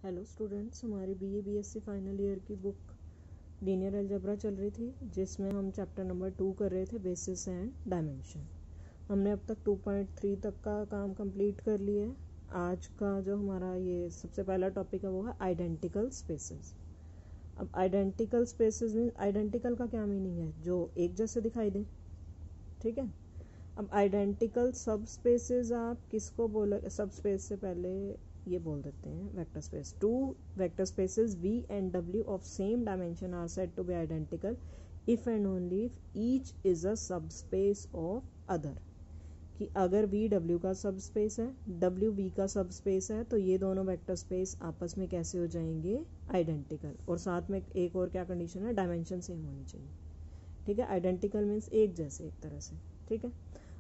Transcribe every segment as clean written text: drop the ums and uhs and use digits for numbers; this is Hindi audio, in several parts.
हेलो स्टूडेंट्स, हमारी बीए बीएससी फाइनल ईयर की बुक लीनियर अलजेब्रा चल रही थी, जिसमें हम चैप्टर नंबर 2 कर रहे थे, बेसिस एंड डायमेंशन। हमने अब तक 2.3 तक का काम कंप्लीट कर लिया है। आज का जो हमारा ये सबसे पहला टॉपिक है वो है आइडेंटिकल स्पेसेस। अब आइडेंटिकल स्पेसेस मीन आइडेंटिकल का क्या मीनिंग है? जो एक जैसे दिखाई दे, ठीक है। अब आइडेंटिकल सब स्पेसेस आप किसको बोले? सब स्पेस से पहले ये बोल देते हैं vector space. Two vector spaces V and W of same dimension are said to be identical if and only if each is a subspace of other। कि अगर V W का सब स्पेस है, W V का सब स्पेस है, तो ये दोनों वेक्टर स्पेस आपस में कैसे हो जाएंगे? आइडेंटिकल। और साथ में एक और क्या कंडीशन है? डायमेंशन सेम होनी चाहिए, ठीक है। आइडेंटिकल मीन्स एक जैसे, एक तरह से, ठीक है।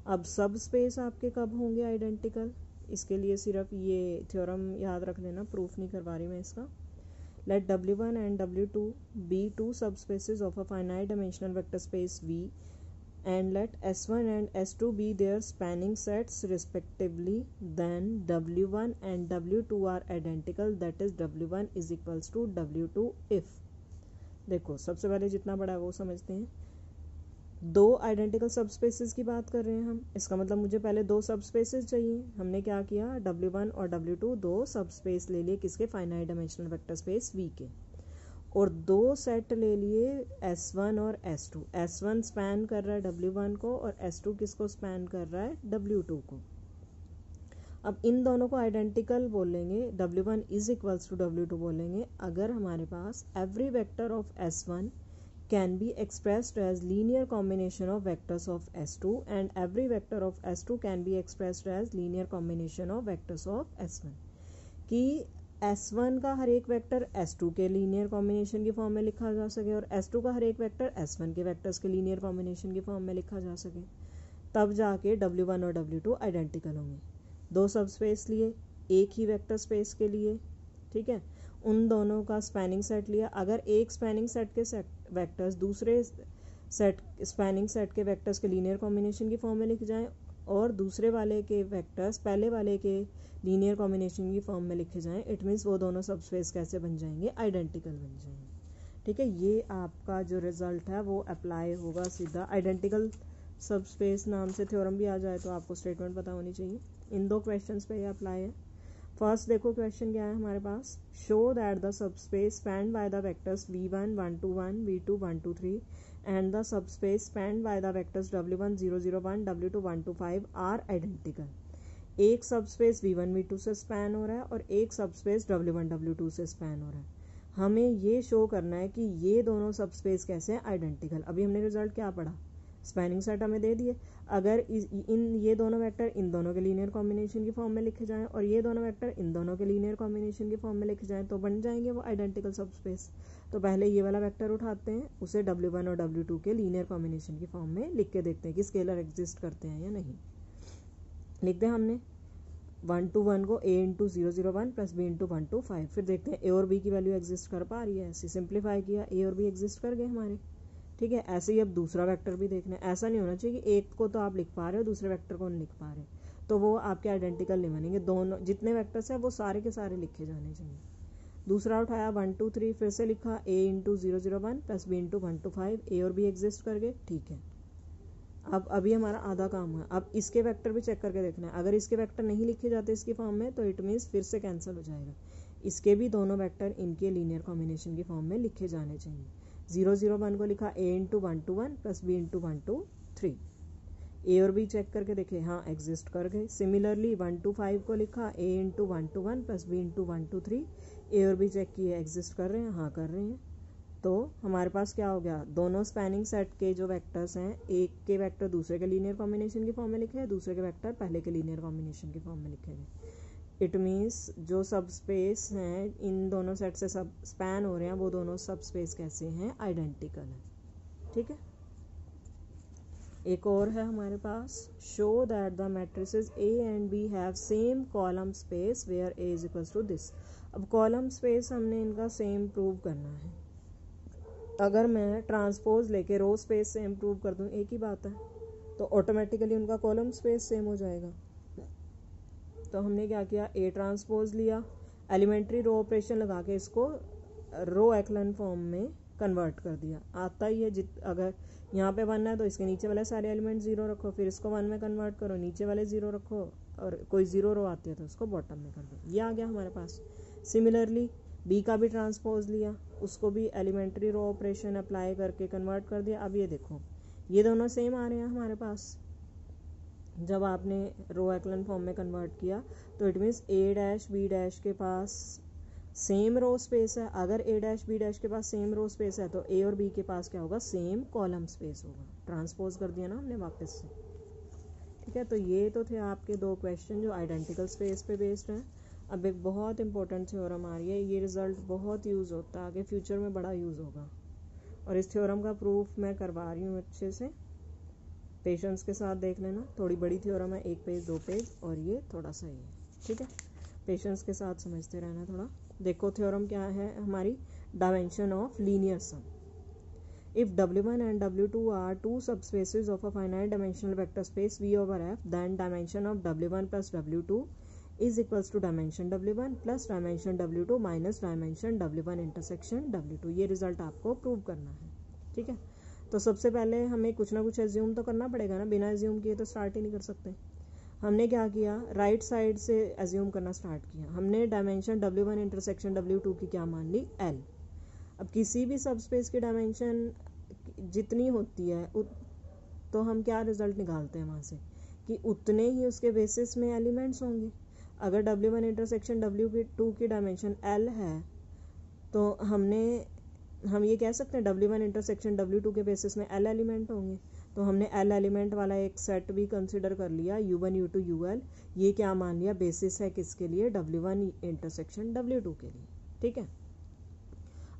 अब सब स्पेस आपके कब होंगे आइडेंटिकल? इसके लिए सिर्फ ये थ्योरम याद रख लेना, प्रूफ नहीं करवा रही मैं इसका। Let W1 and W2 be two subspaces of a finite dimensional vector space V and let S1 and S2 be their spanning sets respectively, then W1 and W2 are identical, that is W1 is equals to W2 if। देखो, सबसे पहले जितना बड़ा है वो समझते हैं। दो आइडेंटिकल सबस्पेसेस की बात कर रहे हैं हम, इसका मतलब मुझे पहले दो सबस्पेसेस चाहिए। हमने क्या किया? W1 और W2 दो सबस्पेस ले लिए, किसके? Finite dimensional vector space V के। और दो सेट ले लिए S1 और S2। S1 स्पैन कर रहा है W1 को और S2 किसको स्पैन कर रहा है? W2 को। अब इन दोनों को आइडेंटिकल बोलेंगे, W1 is equals to W2 बोलेंगे अगर हमारे पास every vector of S1 can be expressed as linear combination of vectors of S2 and every vector of S2 can be expressed as linear combination of vectors of S1। कि S1 का हर एक वेक्टर S2 के लीनियर कॉम्बिनेशन की फॉर्म में लिखा जा सके और S2 का हर एक वेक्टर S1 के वेक्टर्स के लीनियर कॉम्बिनेशन की फॉर्म में लिखा जा सके, तब जाके W1 और W2 आइडेंटिकल होंगे। दो सबस्पेस लिए एक ही वेक्टर स्पेस के लिए, ठीक है। उन दोनों का स्पैनिंग सेट लिया। अगर एक स्पैनिंग सेट के वेक्टर्स दूसरे सेट स्पैनिंग सेट के वेक्टर्स के लीनियर कॉम्बिनेशन की फॉर्म में लिखे जाएं और दूसरे वाले के वेक्टर्स पहले वाले के लीनियर कॉम्बिनेशन की फॉर्म में लिखे जाएं, इट मीन्स वो दोनों सबस्पेस कैसे बन जाएंगे? आइडेंटिकल बन जाएंगे, ठीक है। ये आपका जो रिजल्ट है वो अप्लाई होगा सीधा। आइडेंटिकल सबस्पेस नाम से थ्योरम भी आ जाए तो आपको स्टेटमेंट पता होनी चाहिए। इन दो क्वेश्चंस पे ये अप्लाई है। फर्स्ट देखो क्वेश्चन क्या है हमारे पास। Show that the subspace spanned by the vectors V1 1 2 1 V2 1 2 3 and the subspace spanned by the vectors W1 0 0 1 W2 1 2 5 are identical. एक सबस्पेस V1 V2 से स्पैन हो रहा है और एक सबस्पेस W1 W2 से स्पैन हो रहा है। हमें ये शो करना है कि ये दोनों सबस्पेस कैसे हैं? आइडेंटिकल। अभी हमने रिजल्ट क्या पढ़ा? स्पैनिंग सेट हमें दे दिए। अगर ये दोनों वेक्टर इन दोनों के लीनियर कॉम्बिनेशन की फॉर्म में लिखे जाएं और ये दोनों वेक्टर इन दोनों के लीनियर कॉम्बिनेशन की फॉर्म में लिखे जाएं तो बन जाएंगे वो आइडेंटिकल सबस्पेस। तो पहले ये वाला वेक्टर उठाते हैं, उसे W1 और W2 के लीनियर कॉम्बिनेशन की फॉर्म में लिख के देखते हैं कि स्केलर एग्जिस्ट करते हैं या नहीं। लिख दें हमने 1 to 1 को A into 0 0 1 plus B into 1 2 5। फिर देखते हैं A और B की वैल्यू एग्जिस्ट कर पा रही है। ऐसे सिंप्लीफाई किया, A और B एग्जिस्ट कर गए हमारे, ठीक है। ऐसे ही अब दूसरा वेक्टर भी देखना है। ऐसा नहीं होना चाहिए कि एक को तो आप लिख पा रहे हो दूसरे वेक्टर को नहीं लिख पा रहे, तो वो आपके आइडेंटिकल नहीं बनेंगे। दोनों जितने वेक्टर्स हैं वो सारे के सारे लिखे जाने चाहिए। दूसरा उठाया 1 2 3, फिर से लिखा A into 0 0 1 plus B into 1 2 5। A और B एग्जिस्ट कर गए, ठीक है। अब अभी हमारा आधा काम है। अब इसके वेक्टर भी चेक करके देखना है। अगर इसके वेक्टर नहीं लिखे जाते इसकी फॉर्म में तो इट मीन्स फिर से कैंसिल हो जाएगा। इसके भी दोनों वेक्टर इनके लीनियर कॉम्बिनेशन की फॉर्म में लिखे जाने चाहिए। 0 0 1 को लिखा A into 1 2 1 plus B into 1 2 3। A और B चेक करके देखे, हाँ एग्जिस्ट कर गए। सिमिलरली 1 2 5 को लिखा A into 1 2 1 plus B into 1 2 3। A और B चेक किए, एग्जिस्ट कर रहे हैं, हाँ कर रहे हैं। तो हमारे पास क्या हो गया? दोनों स्पैनिंग सेट के जो वेक्टर्स हैं, एक के वेक्टर दूसरे के लीनियर कॉम्बिनेशन की फॉर्म में लिखे हैं, दूसरे के वेक्टर पहले के लीनियर कॉम्बिनेशन की फॉर्म में लिखे गए। इट मीन्स जो सब स्पेस हैं इन दोनों सेट से सब स्पैन हो रहे हैं वो दोनों सब स्पेस कैसे हैं? आइडेंटिकल है, ठीक है। एक और है हमारे पास। Show that the matrices A and B have same column space where A is equals to this. अब कॉलम स्पेस हमने इनका सेम प्रूव करना है। अगर मैं ट्रांसपोज लेके रो स्पेस से इम्प्रूव कर दूं, एक ही बात है, तो ऑटोमेटिकली उनका कॉलम स्पेस सेम हो जाएगा। तो हमने क्या किया? A ट्रांसपोज लिया, एलिमेंट्री रो ऑपरेशन लगा के इसको रो एक्लन फॉर्म में कन्वर्ट कर दिया। आता ही है, अगर यहाँ पे 1 है तो इसके नीचे वाले सारे एलिमेंट 0 रखो, फिर इसको 1 में कन्वर्ट करो, नीचे वाले 0 रखो, और कोई 0 रो आती है तो उसको बॉटम में कर दो। ये आ गया हमारे पास। सिमिलरली बी का भी ट्रांसपोज लिया, उसको भी एलिमेंट्री रो ऑपरेशन अप्लाई करके कन्वर्ट कर दिया। अब ये देखो, ये दोनों सेम आ रहे हैं हमारे पास। जब आपने रो एक्लन फॉर्म में कन्वर्ट किया तो it means A dash B dash के पास सेम रो स्पेस है। अगर ए डैश बी डैश के पास सेम रो स्पेस है तो ए और बी के पास क्या होगा, सेम कॉलम स्पेस होगा। ट्रांसपोज कर दिया ना हमने वापस से, ठीक है। तो ये तो थे आपके 2 क्वेश्चन जो आइडेंटिकल स्पेस पे बेस्ड हैं। अब एक बहुत इंपॉर्टेंट थ्योरम आ रही है, ये रिजल्ट बहुत यूज़ होता है, आगे फ्यूचर में बड़ा यूज़ होगा, और इस थ्योरम का प्रूफ मैं करवा रही हूँ अच्छे से। पेशेंस के साथ देख लेना, थोड़ी बड़ी थ्योरम है, 1 पेज 2 पेज, और ये थोड़ा सा ही है, ठीक है। पेशेंस के साथ समझते रहना थोड़ा। देखो थ्योरम क्या है हमारी, dimension of linear sum. If W1 and W2 are 2 subspaces of a finite dimensional vector space V over F, then dimension of W1 plus W2 is equals to dimension W1 plus dimension W2 minus dimension W1 intersection W2। ये रिजल्ट आपको प्रूव करना है, ठीक है। तो सबसे पहले हमें कुछ ना कुछ एज्यूम तो करना पड़ेगा ना, बिना एज्यूम किए तो स्टार्ट ही नहीं कर सकते। हमने क्या किया, राइट साइड से एज्यूम करना स्टार्ट किया। हमने डायमेंशन W1 इंटरसेक्शन W2 की क्या मान ली, L। अब किसी भी सबस्पेस की डायमेंशन जितनी होती है तो हम क्या रिजल्ट निकालते हैं वहाँ से कि उतने ही उसके बेसिस में एलिमेंट्स होंगे। अगर W1 इंटरसेक्शन W2 की डायमेंशन L है तो हम ये कह सकते हैं W1 इंटरसेक्शन W2 के बेसिस में L एलिमेंट होंगे। तो हमने L एलिमेंट वाला एक सेट भी कंसिडर कर लिया, U1 U2 UL। ये क्या मान लिया, बेसिस है किसके लिए, W1 इंटरसेक्शन W2 के लिए, ठीक है।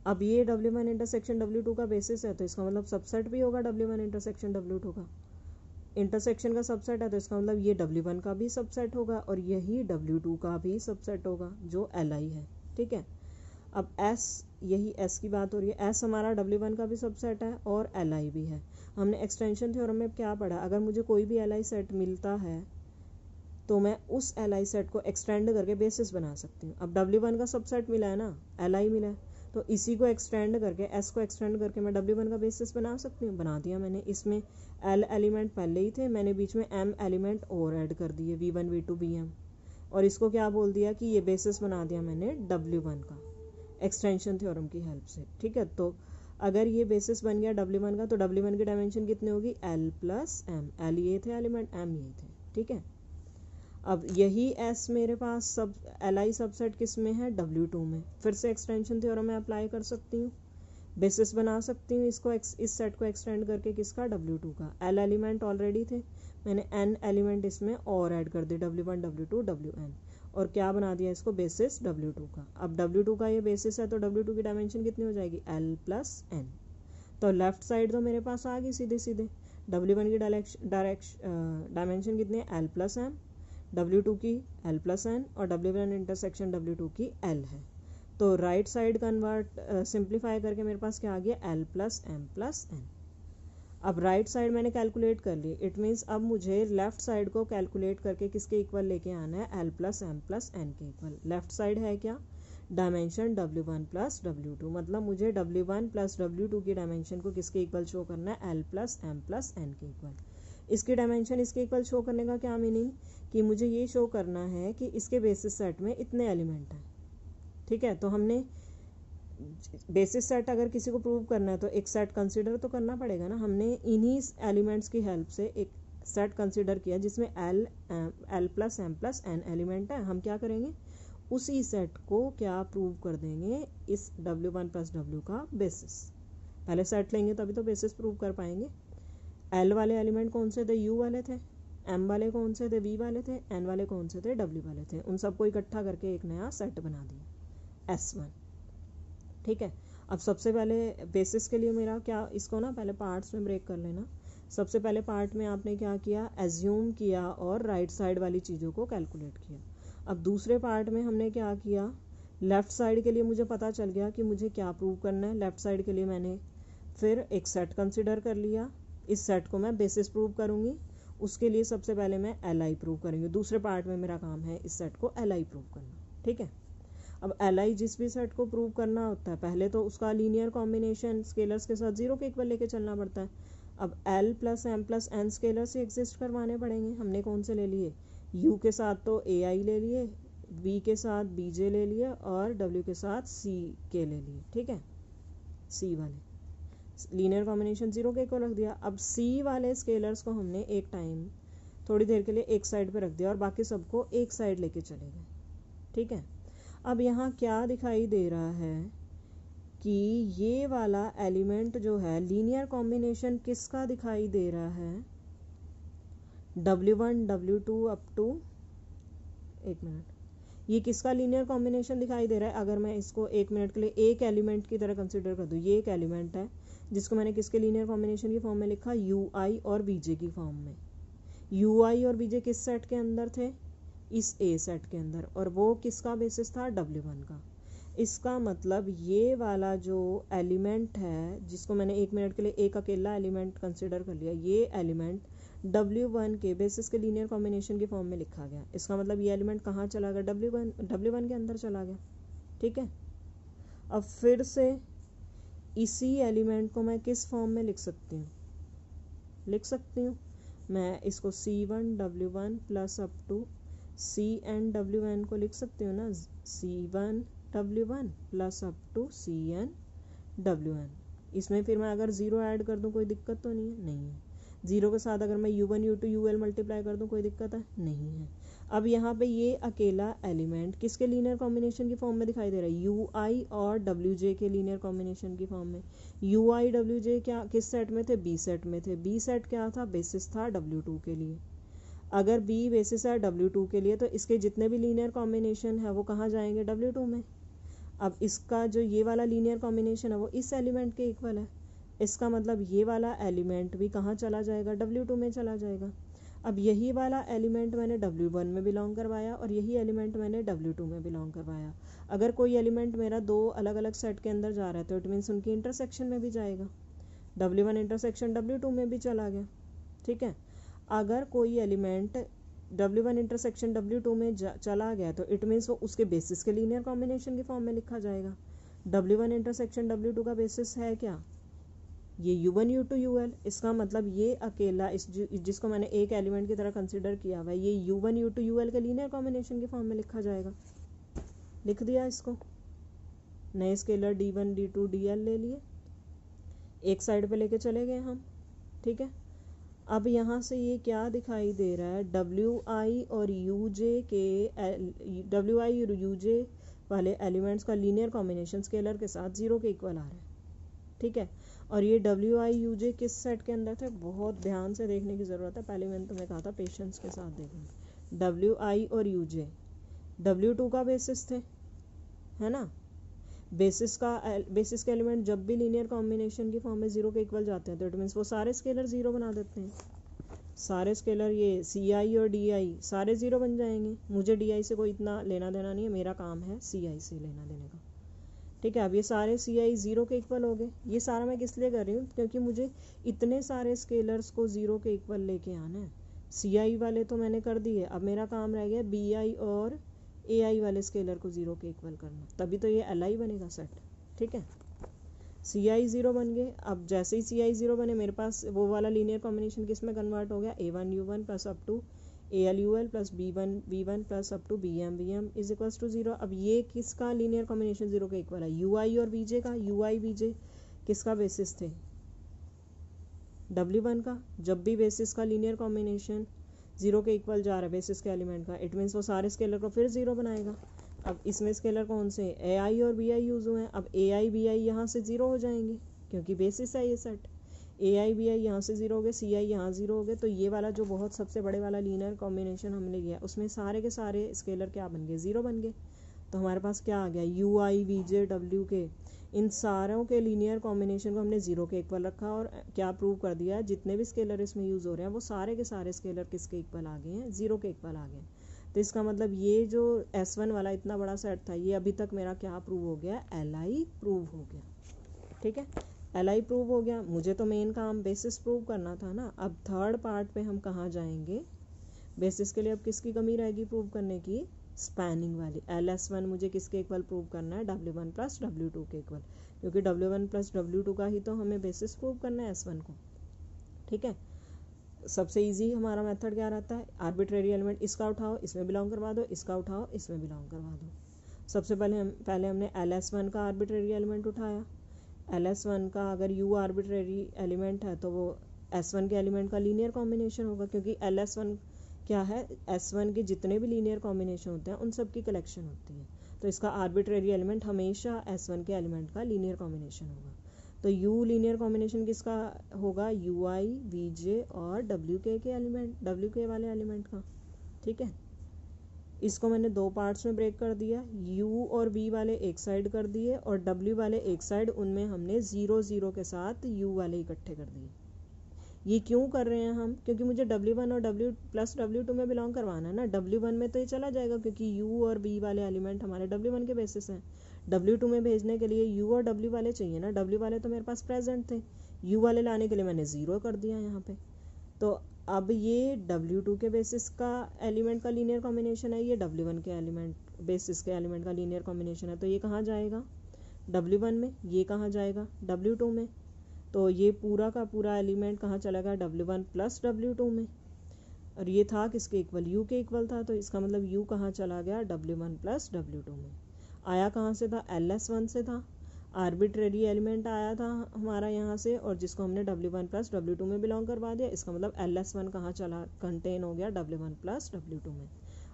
अब ये W1 इंटरसेक्शन W2 का बेसिस है तो इसका मतलब सबसेट भी होगा W1 इंटरसेक्शन W2 का। इंटरसेक्शन का सबसेट है तो इसका मतलब ये W1 का भी सबसेट होगा और यही W2 का भी सबसेट होगा जो Li है, ठीक है। अब S, यही S की बात हो रही है, S हमारा W1 का भी सबसेट है और Li भी है। हमने एक्सटेंशन थ्योरम में क्या पढ़ा, अगर मुझे कोई भी Li सेट मिलता है तो मैं उस Li सेट को एक्सटेंड करके बेसिस बना सकती हूँ। अब W1 का सबसेट मिला है ना, Li मिला है, तो इसी को एक्सटेंड करके, S को एक्सटेंड करके मैं W1 का बेसिस बना सकती हूँ। बना दिया मैंने। इसमें L एलिमेंट पहले ही थे, मैंने बीच में M एलिमेंट और ऐड कर दिए, V1 V2 Vm, और इसको क्या बोल दिया कि ये बेसिस बना दिया मैंने W1 का एक्सटेंशन थ्योरम की हेल्प से, ठीक है। तो अगर ये बेसिस बन गया W1 का तो W1 की डायमेंशन कितनी होगी, L प्लस M। L ये थे एलिमेंट, M ये थे, ठीक है। अब यही S मेरे पास सब Li सबसेट किस में है, W2 में। फिर से एक्सटेंशन थ्योरम में अप्लाई कर सकती हूँ, बेसिस बना सकती हूँ इसको, इस सेट को एक्सटेंड करके किसका, W2 का। L एलिमेंट ऑलरेडी थे, मैंने N एलिमेंट इसमें और ऐड कर दिए, W1 W2 Wn, और क्या बना दिया इसको, बेसिस W2 का। अब W2 का ये बेसिस है तो W2 की डायमेंशन कितनी हो जाएगी, L प्लस N। तो लेफ्ट साइड तो मेरे पास आ गई सीधे सीधे। W1 की डायमेंशन कितनी है, L प्लस M, W2 की L प्लस N, और W1 इंटरसेक्शन W2 की L है। तो राइट साइड कन्वर्ट सिंप्लीफाई करके मेरे पास क्या आ गया, L plus M plus N। अब राइट साइड मैंने कैलकुलेट कर ली, इट मीन्स अब मुझे लेफ्ट साइड को कैलकुलेट करके किसके इक्वल लेके आना है, L plus M plus N के इक्वल। लेफ्ट साइड है क्या, डायमेंशन W1 प्लस W2, मतलब मुझे W1 प्लस W2 की डायमेंशन को किसके इक्वल शो करना है, L plus M plus N के इक्वल। इसकी डायमेंशन इसके इक्वल शो करने का क्या मीनिंग, कि मुझे ये शो करना है कि इसके बेसिस सेट में इतने एलिमेंट हैं, ठीक है। तो हमने बेसिस सेट अगर किसी को प्रूव करना है तो एक सेट कंसिडर तो करना पड़ेगा ना। हमने इन्हीं एलिमेंट्स की हेल्प से एक सेट कंसिडर किया जिसमें L plus M plus N element है। हम क्या करेंगे, उसी सेट को क्या प्रूव कर देंगे, इस W1 प्लस W का बेसिस। पहले सेट लेंगे तभी तो बेसिस प्रूव कर पाएंगे। L वाले एलिमेंट कौन से थे, U वाले थे। M वाले कौन से थे, V वाले थे। N वाले कौन से थे, W वाले थे। उन सबको इकट्ठा करके एक नया सेट बना दिया, S1, ठीक है। अब सबसे पहले बेसिस के लिए मेरा क्या, इसको ना पहले पार्ट्स में ब्रेक कर लेना। सबसे पहले पार्ट में आपने क्या किया, एज्यूम किया और राइट साइड वाली चीज़ों को कैलकुलेट किया। अब दूसरे पार्ट में हमने क्या किया, लेफ़्ट साइड के लिए मुझे पता चल गया कि मुझे क्या प्रूव करना है। लेफ़्ट साइड के लिए मैंने फिर एक सेट कंसिडर कर लिया, इस सेट को मैं बेसिस प्रूव करूँगी। उसके लिए सबसे पहले मैं Li प्रूव करूँगी। दूसरे पार्ट में मेरा काम है इस सेट को Li प्रूव करना, ठीक है। अब Li जिस भी सेट को प्रूव करना होता है पहले तो उसका लीनियर कॉम्बिनेशन स्केलर्स के साथ जीरो के इक्वल लेके चलना पड़ता है। अब L plus M plus N scalars ही एग्जिस्ट करवाने पड़ेंगे। हमने कौन से ले लिए, U के साथ तो AI ले लिए, B के साथ BJ ले लिए और W के साथ CK ले लिए। ठीक है, C वाले लीनियर कॉम्बिनेशन जीरो के इक्वल रख दिया। अब C वाले स्केलर्स को हमने एक टाइम थोड़ी देर के लिए एक साइड पे रख दिया और बाकी सबको एक साइड लेके चले गए। ठीक है, अब यहाँ क्या दिखाई दे रहा है कि ये वाला एलिमेंट जो है लीनियर कॉम्बिनेशन किसका दिखाई दे रहा है, W1 W2 अप टू, एक मिनट, ये किसका लीनियर कॉम्बिनेशन दिखाई दे रहा है। अगर मैं इसको एक मिनट के लिए एक एलिमेंट की तरह कंसिडर कर दूँ, ये एक एलिमेंट है जिसको मैंने किसके लीनियर कॉम्बिनेशन की फॉर्म में लिखा, UI और BJ की फॉर्म में। UI और BJ किस सेट के अंदर थे, इस A सेट के अंदर, और वो किसका बेसिस था, W1 का। इसका मतलब ये वाला जो एलिमेंट है जिसको मैंने एक मिनट के लिए एक अकेला एलिमेंट कंसिडर कर लिया, ये एलिमेंट W1 के बेसिस के लीनियर कॉम्बिनेशन की फॉर्म में लिखा गया। इसका मतलब ये एलिमेंट कहाँ चला गया, W1 के अंदर चला गया। ठीक है, अब फिर से इसी एलिमेंट को मैं किस फॉर्म में लिख सकती हूँ, मैं इसको C1 W1 plus up to CN WN को लिख सकती हूँ ना, C1 W1 plus up to CN WN। इसमें फिर मैं अगर ज़ीरो ऐड कर दूँ कोई दिक्कत तो नहीं है। ज़ीरो के साथ अगर मैं U1 U2 UL मल्टीप्लाई कर दूँ कोई दिक्कत है, नहीं है। अब यहाँ पे ये अकेला एलिमेंट किसके लीनियर कॉम्बिनेशन की फॉर्म में दिखाई दे रहा है, UI और WJ के लीनियर कॉम्बिनेशन की फॉर्म में। UI WJ क्या किस सेट में थे, B सेट में थे। B सेट क्या था, बेसिस था W2 के लिए। अगर B बेसिस है W2 के लिए तो इसके जितने भी लीनियर कॉम्बिनेशन है वो कहाँ जाएंगे, W2 में। अब इसका जो ये वाला लीनियर कॉम्बिनेशन है वो इस एलिमेंट के इक्वल है। इसका मतलब ये वाला एलिमेंट भी कहाँ चला जाएगा, W2 में चला जाएगा। अब यही वाला एलिमेंट मैंने W1 में बिलोंग करवाया और यही एलिमेंट मैंने W2 में बिलोंग करवाया। अगर कोई एलिमेंट मेरा दो अलग अलग सेट के अंदर जा रहा है तो इट मीन्स उनकी इंटरसेक्शन में भी जाएगा। W1 इंटरसेक्शन W2 में भी चला गया। ठीक है, अगर कोई एलिमेंट W1 इंटरसेक्शन W2 में चला गया तो इट मीन्स वो उसके बेसिस के लीनियर कॉम्बिनेशन की फॉर्म में लिखा जाएगा। W1 इंटरसेक्शन W2 का बेसिस है क्या, ये U1 U2 UL। इसका मतलब ये अकेला जिसको मैंने एक एलिमेंट की तरह कंसिडर किया हुआ है, ये U1 U2 UL के लीनियर कॉम्बिनेशन की फॉर्म में लिखा जाएगा। लिख दिया इसको, नए स्केलर D1 D2 DL ले लिए, एक साइड पे लेके चले गए हम। ठीक है, अब यहाँ से ये क्या दिखाई दे रहा है, WI और UJ वाले एलिमेंट्स का लीनियर कॉम्बिनेशन स्केलर के साथ जीरो के इक्वल आ रहा है। ठीक है, और ये WI UJ किस सेट के अंदर थे, बहुत ध्यान से देखने की ज़रूरत है। पहले मैंने तुम्हें कहा था पेशेंस के साथ देखना। WI और UJ W2 का बेसिस थे, है ना। बेसिस के एलिमेंट जब भी लीनियर कॉम्बिनेशन की फॉर्म में जीरो के इक्वल जाते हैं तो इट मीन्स वो सारे स्केलर जीरो बना देते हैं। सारे स्केलर ये CI और DI सारे जीरो बन जाएंगे। मुझे DI से कोई इतना लेना देना नहीं है, मेरा काम है CI से लेना देने का। ठीक है, अब ये सारे CI जीरो के इक्वल हो गए। ये सारा मैं किस लिए कर रही हूँ, क्योंकि मुझे इतने सारे स्केलर्स को जीरो के इक्वल लेके आना है। CI वाले तो मैंने कर दिए, अब मेरा काम रह गया BI और AI वाले स्केलर को जीरो के इक्वल करना, तभी तो ये LI बनेगा सेट। ठीक है, CI जीरो बन गए। अब जैसे ही CI जीरो बने मेरे पास वो वाला लीनियर कॉम्बिनेशन किस में कन्वर्ट हो गया, A1 U1 plus up to AL UL plus B1 V1 plus up to BM VM is equals to zero. अब ये किसका लीनियर कॉम्बिनेशन जीरो के इक्वल है, UI और BJ का। UI BJ किसका बेसिस थे, W1 का। जब भी बेसिस का लीनियर कॉम्बिनेशन जीरो के इक्वल जा रहा है बेसिस के एलिमेंट का, इट मीन्स वो सारे स्केलर को फिर जीरो बनाएगा। अब इसमें स्केलर कौन से, AI और BI यूज हुए हैं। अब AI BI यहाँ से जीरो हो जाएंगे क्योंकि बेसिस है ये सेट। AI BI यहाँ से जीरो हो गए, CI यहाँ जीरो हो गए। तो ये वाला जो बहुत सबसे बड़े वाला लीनियर कॉम्बिनेशन हमने लिया उसमें सारे के सारे स्केलर क्या बन गए, जीरो बन गए। तो हमारे पास क्या आ गया, UI VJ WK, इन सारों के लीनियर कॉम्बिनेशन को हमने जीरो के इक्वल रखा और क्या प्रूव कर दिया, जितने भी स्केलर इसमें यूज़ हो रहे हैं वो सारे के सारे स्केलर किसके इक्वल आ गए हैं, जीरो के इक्वल आ गए। तो इसका मतलब ये जो S1 वाला इतना बड़ा सेट था ये अभी तक मेरा क्या प्रूव हो गया, LI प्रूव हो गया। ठीक है, LI प्रूव हो गया। मुझे तो मेन काम बेसिस प्रूव करना था ना। अब थर्ड पार्ट पे हम कहाँ जाएंगे, बेसिस के लिए अब किसकी कमी रहेगी प्रूव करने की, स्पैनिंग वाली। LS1 मुझे किसके इक्वल प्रूव करना है, W1 प्लस W2 के इक्वल, क्योंकि W1 प्लस W2 का ही तो हमें बेसिस प्रूव करना है S1 को। ठीक है, सबसे इजी हमारा मेथड क्या रहता है, आर्बिट्रेरी एलिमेंट इसका उठाओ इसमें बिलोंग करवा दो, इसका उठाओ इसमें बिलोंग करवा दो। सबसे पहले हमने LS1 का आर्बिट्रेरी एलिमेंट उठाया। LS1 का अगर U आर्बिट्रेरी एलिमेंट है तो वो S1 के एलिमेंट का लीनियर कॉम्बिनेशन होगा, क्योंकि LS1 क्या है, S1 के जितने भी लीनियर कॉम्बिनेशन होते हैं उन सब की कलेक्शन होती है, तो इसका आर्बिट्रेरी एलिमेंट हमेशा S1 के एलिमेंट का लीनियर कॉम्बिनेशन होगा। तो U लीनियर कॉम्बिनेशन किसका होगा, UI, VJ और WK के एलिमेंट, WK वाले एलिमेंट का। ठीक है, इसको मैंने दो पार्ट्स में ब्रेक कर दिया, U और V वाले एक साइड कर दिए और W वाले एक साइड, उनमें हमने 0 0 के साथ U वाले इकट्ठे कर दिए। ये क्यों कर रहे हैं हम, क्योंकि मुझे W1 और W प्लस W2 में बिलोंग करवाना है ना। W1 में तो ये चला जाएगा क्योंकि U और V वाले एलिमेंट हमारे W1 के बेसिस हैं। W2 में भेजने के लिए U और W वाले चाहिए ना, W वाले तो मेरे पास प्रेजेंट थे, U वाले लाने के लिए मैंने 0 कर दिया यहाँ पे। तो अब ये W2 के बेसिस का एलिमेंट का लीनियर कॉम्बिनेशन है, ये W1 के एलिमेंट बेसिस के एलिमेंट का लीनियर कॉम्बिनेशन है, तो ये कहाँ जाएगा, W1 में, ये कहाँ जाएगा, W2 में। तो ये पूरा का पूरा एलिमेंट कहाँ चला गया, W1 प्लस W2 में, और ये था किसके इक्वल, U के इक्वल था, तो इसका मतलब U कहाँ चला गया, W1 प्लस W2 में। आया कहाँ से था, LS1 से था, आर्बिट्रेरी एलिमेंट आया था हमारा यहाँ से, और जिसको हमने W1 प्लस W2 में बिलोंग करवा दिया, इसका मतलब LS1 कहाँ चला, कंटेन हो गया W1 प्लस W2 में।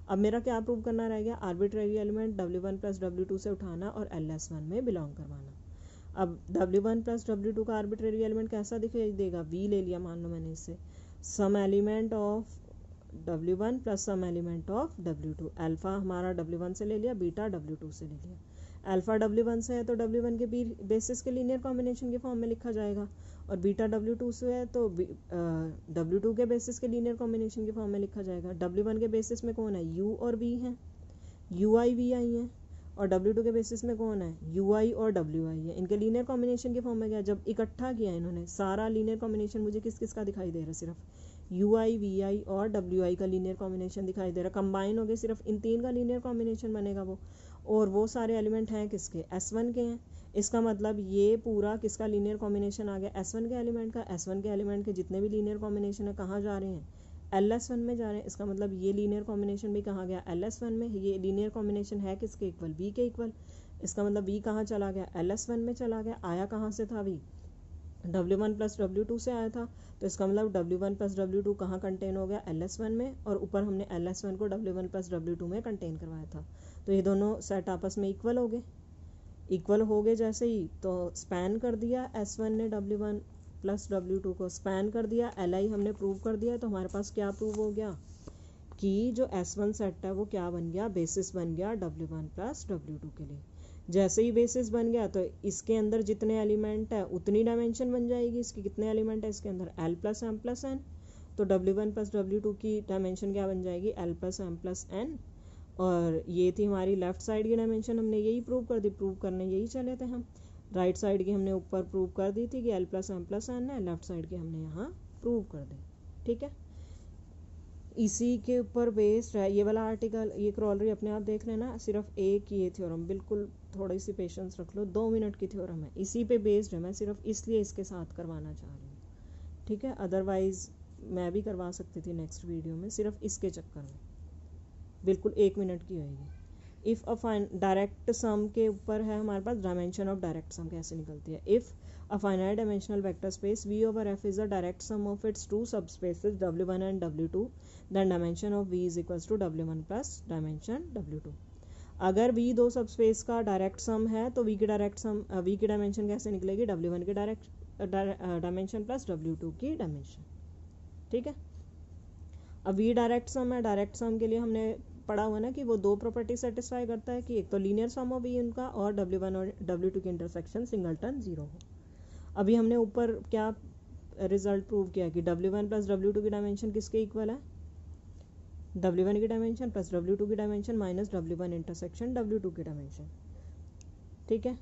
अब मेरा क्या प्रूव करना रह गया, arbitrary element W1 plus W2 से उठाना और LS1 में बिलोंग करवाना। अब W1 प्लस W2 का आर्बिट्रेरी एलिमेंट कैसा दिखाई देगा, V ले लिया मान लो मैंने इससे, some element of W1 plus some element of W2। Alpha हमारा W1 से ले लिया, बीटा W2 से ले लिया। अल्फा W1 से है तो W1 के बेसिस के लीनियर कॉम्बिनेशन के फॉर्म में लिखा जाएगा, और बीटा W2 से है तो W2 के बेसिस के लीनियर कॉम्बिनेशन के फॉर्म में लिखा जाएगा। W1 के बेसिस में कौन है, U और V है, UI VI है, और W2 के बेसिस में कौन है, UI और WI है। इनके लीनियर कॉम्बिनेशन के फॉर्म में गया, जब इकट्ठा किया इन्होंने सारा लीनियर कॉम्बिनेशन, मुझे किस किस का दिखाई दे रहा है, सिर्फ UI VI और WI का लीनियर कॉम्बिनेशन दिखाई दे रहा है। कंबाइन हो गए, सिर्फ इन तीन का लीनियर कॉम्बिनेशन बनेगा वो, और वो सारे एलिमेंट हैं किसके, S1 के हैं। इसका मतलब ये पूरा किसका लीनियर कॉम्बिनेशन आ गया, S1 के एलिमेंट का। S1 के एलिमेंट के जितने भी लीनियर कॉम्बिनेशन है कहाँ जा रहे हैं, LS1 में जा रहे हैं। इसका मतलब ये लीनियर कॉम्बिनेशन भी कहाँ गया, LS1 में। ये लीनियर कॉम्बिनेशन है किसके इक्वल, V के इक्वल। इसका मतलब V कहाँ चला गया, LS1 में चला गया। आया कहाँ से था V, W1 प्लस W2 से आया था, तो इसका मतलब W1 प्लस W2 कहाँ कंटेन हो गया, LS1 में, और ऊपर हमने LS1 को W1 प्लस W2 में कंटेन करवाया था। तो ये दोनों सेट आपस में इक्वल हो गए। इक्वल हो गए जैसे ही, तो स्पैन कर दिया S1 ने W1 प्लस W2 को, स्पैन कर दिया, LI हमने प्रूव कर दिया। तो हमारे पास क्या प्रूव हो गया कि जो S1 सेट है वो क्या बन गया, बेसिस बन गया W1 प्लस W2 के लिए। जैसे ही बेसिस बन गया तो इसके अंदर जितने एलिमेंट है उतनी डायमेंशन बन जाएगी। इसकी कितने एलिमेंट है इसके अंदर, L plus M plus N, तो W1 प्लस W2 की डायमेंशन क्या बन जाएगी, L plus M plus N। और ये थी हमारी लेफ्ट साइड की डायमेंशन, हमने यही प्रूव कर दी, प्रूव करने यही चले थे हम। राइट साइड की हमने ऊपर प्रूव कर दी थी कि L plus M plus N है, लेफ्ट साइड की हमने यहाँ प्रूव कर दी। ठीक है, इसी के ऊपर बेस्ड है ये वाला आर्टिकल। ये क्रॉलरी अपने आप देख लेना, सिर्फ एक ये थ्योरम, बिल्कुल थोड़ी सी पेशेंस रख लो, 2 मिनट की थ्योरम है, इसी पे बेस्ड है। मैं सिर्फ इसलिए इसके साथ करवाना चाह रही हूँ। ठीक है, अदरवाइज मैं भी करवा सकती थी नेक्स्ट वीडियो में, सिर्फ इसके चक्कर में। बिल्कुल 1 मिनट की होएगी। इफ़ अ डायरेक्ट सम के ऊपर है हमारे पास, डायमेंशन ऑफ डायरेक्ट सम कैसे निकलती है। If a finite dimensional vector space V over F is the direct sum of its two subspaces W1 and W2, then dimension of V is equals to W1 plus dimension W2। अगर V दो सबस्पेस का डायरेक्ट सम है तो V की डायरेक्ट सम, V की डायमेंशन कैसे निकलेगी, W1 की डायरेक्ट डायमेंशन प्लस W2 की डायमेंशन। ठीक है, अब V डायरेक्ट सम है, डायरेक्ट सम के लिए हमने पढ़ा हुआ ना कि वो दो प्रॉपर्टी सेटिस्फाई करता है, कि एक तो लीनियर सम ऑफ V उनका, और W1 और W2 की इंटरसेक्शन सिंगलटन 0 हो। अभी हमने ऊपर क्या रिजल्ट प्रूव किया कि W1 प्लस W2 की डायमेंशन किसके इक्वल है, W1 की डायमेंशन प्लस W2 की dimension minus W1 intersection W2 की डायमेंशन। ठीक है,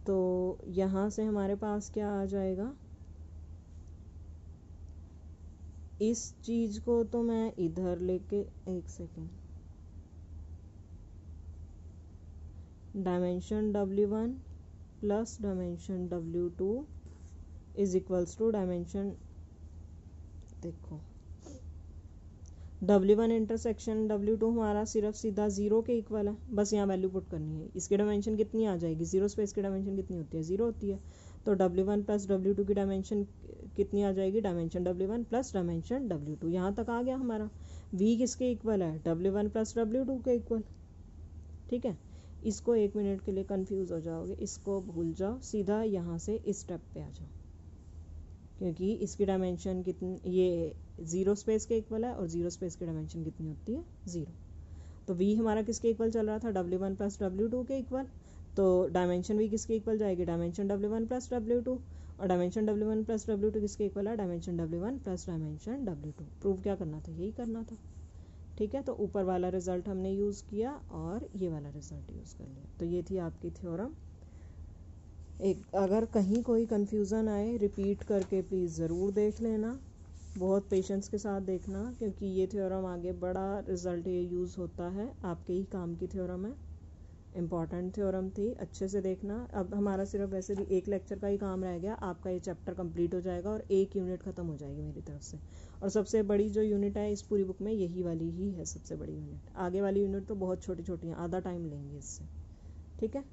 तो यहाँ से हमारे पास क्या आ जाएगा, इस चीज को तो मैं इधर लेके, एक second, dimension W1 plus dimension W2 is equals to dimension, देखो W1 इंटरसेक्शन W2 हमारा सिर्फ सीधा 0 के इक्वल है, बस यहाँ वैल्यू पुट करनी है। इसकी डायमेंशन कितनी आ जाएगी, 0 स्पेस की डायमेंशन कितनी होती है, 0 होती है। तो W1 प्लस W2 की डायमेंशन कितनी आ जाएगी, dimension W1 plus dimension W2। यहाँ तक आ गया हमारा। V किसके इक्वल है, W1 प्लस W2 के इक्वल। ठीक है, इसको 1 मिनट के लिए कंफ्यूज हो जाओगे, इसको भूल जाओ, सीधा यहाँ से इस स्टेप पे आ जाओ, क्योंकि इसकी डायमेंशन कितनी, ये 0 स्पेस के इक्वल है और 0 स्पेस की डायमेंशन कितनी होती है, 0। तो V हमारा किसके इक्वल चल रहा था, W1 प्लस W2 के इक्वल। तो डायमेंशन V किसके इक्वल जाएगी, डायमेंशन W1 प्लस W2, और डायमेंशन W1 प्लस W2 किसके इक्वल है, dimension W1 plus dimension W2। Prove क्या करना था, यही करना था। ठीक है, तो ऊपर वाला रिजल्ट हमने यूज़ किया और ये वाला रिजल्ट यूज़ कर लिया। तो ये थी आपकी थ्योरम। एक अगर कहीं कोई कन्फ्यूज़न आए, रिपीट करके प्लीज़ ज़रूर देख लेना, बहुत पेशेंस के साथ देखना, क्योंकि ये थ्योरम आगे बड़ा रिजल्ट ये यूज़ होता है, आपके ही काम की थ्योरम है, इम्पॉर्टेंट थ्योरम थी, अच्छे से देखना। अब हमारा सिर्फ वैसे भी एक लेक्चर का ही काम रह गया, आपका ये चैप्टर कंप्लीट हो जाएगा और एक यूनिट ख़त्म हो जाएगी मेरी तरफ से। और सबसे बड़ी जो यूनिट है इस पूरी बुक में यही वाली ही है सबसे बड़ी यूनिट, आगे वाली यूनिट तो बहुत छोटी छोटी हैं, आधा टाइम लेंगे इससे। ठीक है,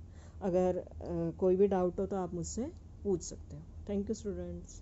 अगर कोई भी डाउट हो तो आप मुझसे पूछ सकते हो। Thank you students.